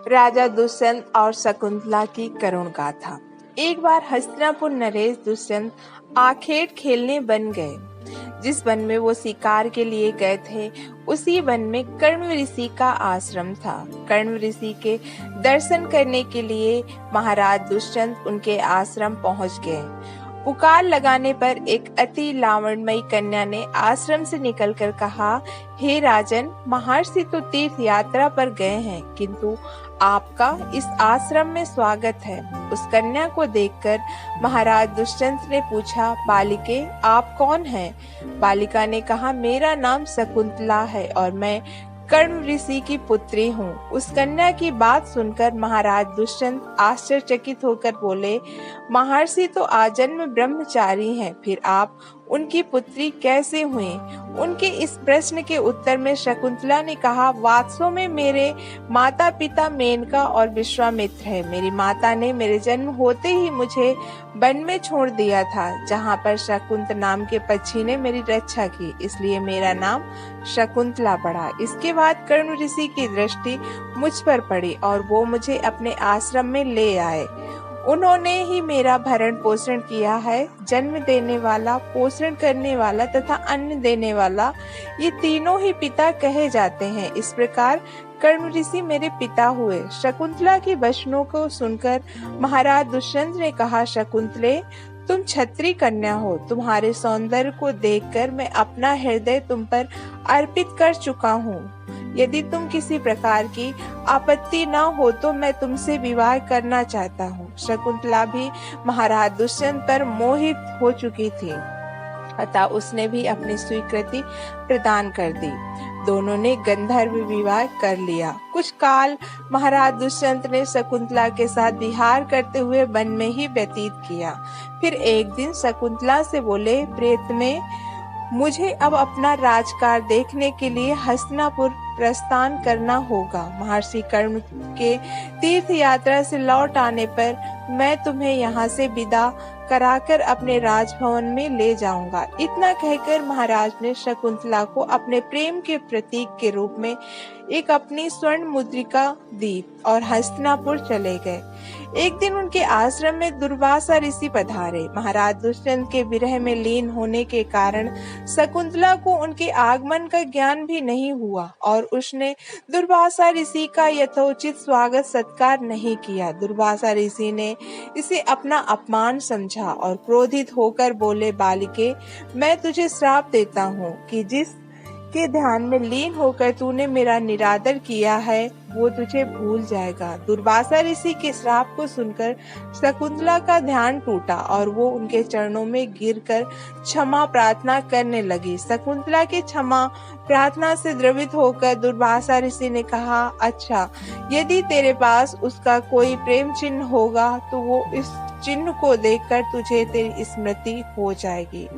राजा दुष्यंत और शकुंतला की करुण गाथा। एक बार हस्तिनापुर नरेश दुष्यंत आखेट खेलने वन गए। जिस वन में वो शिकार के लिए गए थे, उसी वन में कण्व ऋषि का आश्रम था। कण्व ऋषि के दर्शन करने के लिए महाराज दुष्यंत उनके आश्रम पहुंच गए। पुकार लगाने पर एक अति लावण्यमयी कन्या ने आश्रम से निकलकर कहा, हे राजन, महर्षि तो तीर्थ यात्रा पर गए हैं, किंतु आपका इस आश्रम में स्वागत है। उस कन्या को देखकर महाराज दुष्यंत ने पूछा, बालिके, आप कौन हैं? बालिका ने कहा, मेरा नाम शकुंतला है और मैं कण्व ऋषि की पुत्री हूँ। उस कन्या की बात सुनकर महाराज दुष्यंत आश्चर्यचकित होकर बोले, महर्षि तो आजन्म ब्रह्मचारी हैं, फिर आप उनकी पुत्री कैसे हुई? उनके इस प्रश्न के उत्तर में शकुंतला ने कहा, वास्तव में मेरे माता पिता मेनका और विश्वामित्र है। मेरी माता ने मेरे जन्म होते ही मुझे वन में छोड़ दिया था, जहाँ पर शकुंत नाम के पक्षी ने मेरी रक्षा की, इसलिए मेरा नाम शकुंतला पड़ा। इसके बाद कण्व ऋषि की दृष्टि मुझ पर पड़ी और वो मुझे अपने आश्रम में ले आए। उन्होंने ही मेरा भरण पोषण किया है। जन्म देने वाला, पोषण करने वाला तथा अन्न देने वाला, ये तीनों ही पिता कहे जाते हैं। इस प्रकार कण्व ऋषि मेरे पिता हुए। शकुंतला की वचनों को सुनकर महाराज दुष्यंत ने कहा, शकुंतले, तुम क्षत्रिय कन्या हो। तुम्हारे सौंदर्य को देखकर मैं अपना हृदय तुम पर अर्पित कर चुका हूँ। यदि तुम किसी प्रकार की आपत्ति न हो तो मैं तुमसे विवाह करना चाहता हूँ। शकुंतला भी महाराज दुष्यंत पर मोहित हो चुकी थी, अतः उसने भी अपनी स्वीकृति प्रदान कर दी। दोनों ने गंधर्व विवाह कर लिया। कुछ काल महाराज दुष्यंत ने शकुंतला के साथ विहार करते हुए वन में ही व्यतीत किया। फिर एक दिन शकुंतला से बोले, प्रियतमे, मुझे अब अपना राजकाज देखने के लिए हस्तिनापुर प्रस्थान करना होगा। महर्षि कण्व के तीर्थ यात्रा से लौट आने पर मैं तुम्हें यहाँ से विदा कराकर अपने राजभवन में ले जाऊंगा। इतना कहकर महाराज ने शकुंतला को अपने प्रेम के प्रतीक के रूप में एक अपनी स्वर्ण मुद्रिका दी और हस्तिनापुर चले गए। एक दिन उनके आश्रम में दुर्वासा ऋषि पधारे। महाराज दुष्यंत के विरह में लीन होने के कारण शकुंतला को उनके आगमन का ज्ञान भी नहीं हुआ और उसने दुर्वासा ऋषि का यथोचित स्वागत सत्कार नहीं किया। दुर्वासा ऋषि ने इसे अपना अपमान समझा और क्रोधित होकर बोले, बालिके, मैं तुझे श्राप देता हूँ कि जिस के ध्यान में लीन होकर तूने मेरा निरादर किया है, वो तुझे भूल जाएगा। दुर्वासा ऋषि के श्राप को सुनकर शकुंतला का ध्यान टूटा और वो उनके चरणों में गिरकर क्षमा प्रार्थना करने लगी। शकुंतला की क्षमा प्रार्थना से द्रवित होकर दुर्वासा ऋषि ने कहा, अच्छा, यदि तेरे पास उसका कोई प्रेम चिन्ह होगा तो वो इस चिन्ह को देखकर तुझे तेरी स्मृति हो जाएगी।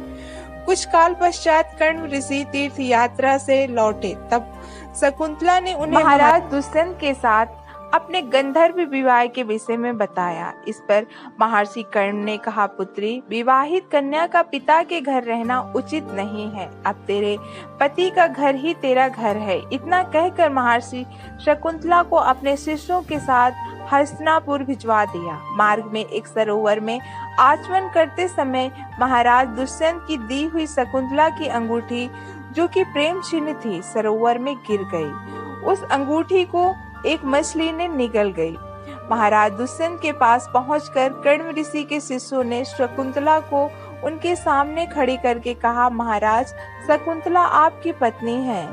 कुछ काल पश्चात कण्व ऋषि तीर्थ यात्रा से लौटे। तब शकुंतला ने उन्हें महाराज दुष्यंत के साथ अपने गंधर्व विवाह के विषय में बताया। इस पर महर्षि कण्व ने कहा, पुत्री, विवाहित कन्या का पिता के घर रहना उचित नहीं है। अब तेरे पति का घर ही तेरा घर है। इतना कहकर महर्षि शकुंतला को अपने शिष्यों के साथ हस्तिनापुर भिजवा दिया। मार्ग में एक सरोवर में आचमन करते समय महाराज दुष्यंत की दी हुई शकुंतला की अंगूठी, जो कि प्रेम चिन्ह थी, सरोवर में गिर गई। उस अंगूठी को एक मछली ने निगल गई। महाराज दुष्यंत के पास पहुंचकर कण्व ऋषि के शिष्यों ने शकुंतला को उनके सामने खड़ी करके कहा, महाराज, शकुंतला आपकी पत्नी है,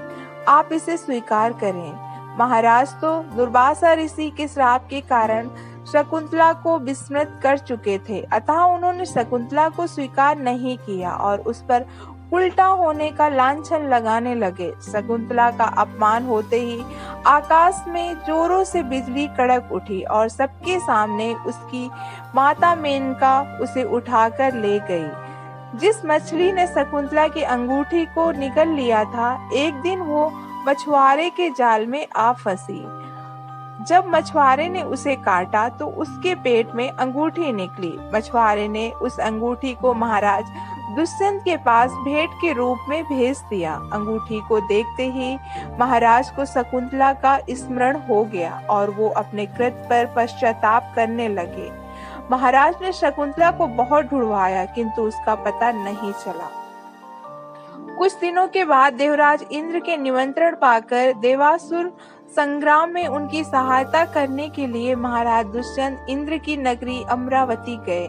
आप इसे स्वीकार करें। महाराज तो दुर्वासा ऋषि के श्राप के कारण शकुंतला को विस्मृत कर चुके थे, अतः उन्होंने शकुंतला को स्वीकार नहीं किया और उस पर उल्टा होने का लांछन लगाने लगे। शकुंतला का अपमान होते ही आकाश में जोरों से बिजली कड़क उठी और सबके सामने उसकी माता मेनका उसे उठाकर ले गई। जिस मछली ने शकुंतला की अंगूठी को निगल लिया था, एक दिन वो मछुआरे के जाल में आ फंसी। जब मछुआरे ने उसे काटा तो उसके पेट में अंगूठी निकली। मछुआरे ने उस अंगूठी को महाराज दुष्यंत के पास भेंट के रूप में भेज दिया। अंगूठी को देखते ही महाराज को शकुंतला का स्मरण हो गया और वो अपने कृत्य पर पश्चाताप करने लगे। महाराज ने शकुंतला को बहुत ढूंढवाया किंतु उसका पता नहीं चला। कुछ दिनों के बाद देवराज इंद्र के निमंत्रण पाकर देवासुर संग्राम में उनकी सहायता करने के लिए महाराज दुष्यंत इंद्र की नगरी अमरावती गए।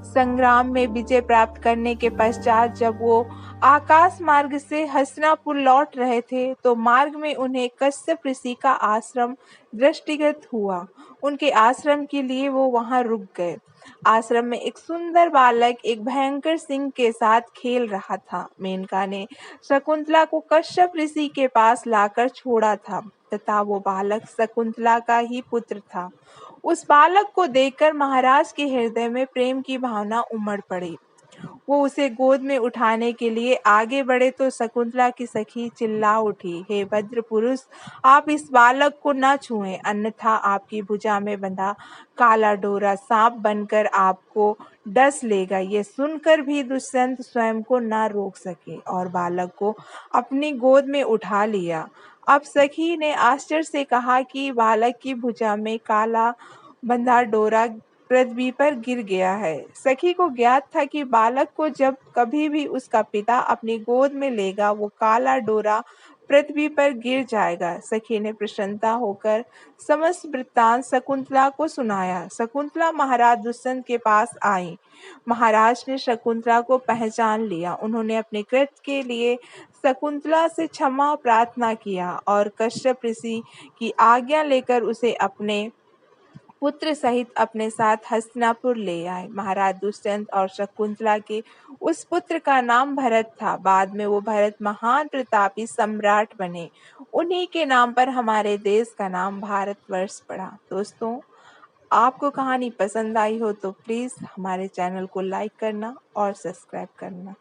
संग्राम में विजय प्राप्त करने के पश्चात जब वो आकाश मार्ग से हस्तिनापुर लौट रहे थे तो मार्ग में उन्हें कश्यप ऋषि का आश्रम दृष्टिगत हुआ। उनके आश्रम के लिए वो वहां रुक गए। आश्रम में एक सुंदर बालक एक भयंकर सिंह के साथ खेल रहा था। मेनका ने शकुंतला को कश्यप ऋषि के पास लाकर छोड़ा था तथा वो बालक शकुंतला का ही पुत्र था। उस बालक को देखकर महाराज के हृदय में प्रेम की भावना उमड़ पड़ी। वो उसे गोद में उठाने के लिए आगे बढ़े तो शकुंतला की सखी चिल्ला उठी, हे भद्र पुरुष, आप इस बालक को न छुएं, अन्यथा आपकी भुजा में बंधा काला डोरा सांप बनकर आपको डस लेगा। ये सुनकर भी दुष्यंत स्वयं को न रोक सके और बालक को अपनी गोद में उठा लिया। अब सखी ने आश्चर्य से कहा कि बालक की भुजा में काला बंधा डोरा पृथ्वी पर गिर गया है। सखी को ज्ञात था कि बालक को जब कभी भी उसका पिता अपनी गोद में लेगा वो काला डोरा पृथ्वी पर गिर जाएगा। सखी ने प्रसन्नता होकर समस्त वृत्तांत शकुंतला को सुनाया। शकुंतला महाराज दुष्यंत के पास आई। महाराज ने शकुंतला को पहचान लिया। उन्होंने अपने कृत्य के लिए शकुंतला से क्षमा प्रार्थना किया और कश्यप ऋषि की आज्ञा लेकर उसे अपने पुत्र सहित अपने साथ हस्तिनापुर ले आए। महाराज दुष्यंत और शकुंतला के उस पुत्र का नाम भरत था। बाद में वो भरत महान प्रतापी सम्राट बने। उन्हीं के नाम पर हमारे देश का नाम भारतवर्ष पड़ा। दोस्तों, आपको कहानी पसंद आई हो तो प्लीज हमारे चैनल को लाइक करना और सब्सक्राइब करना।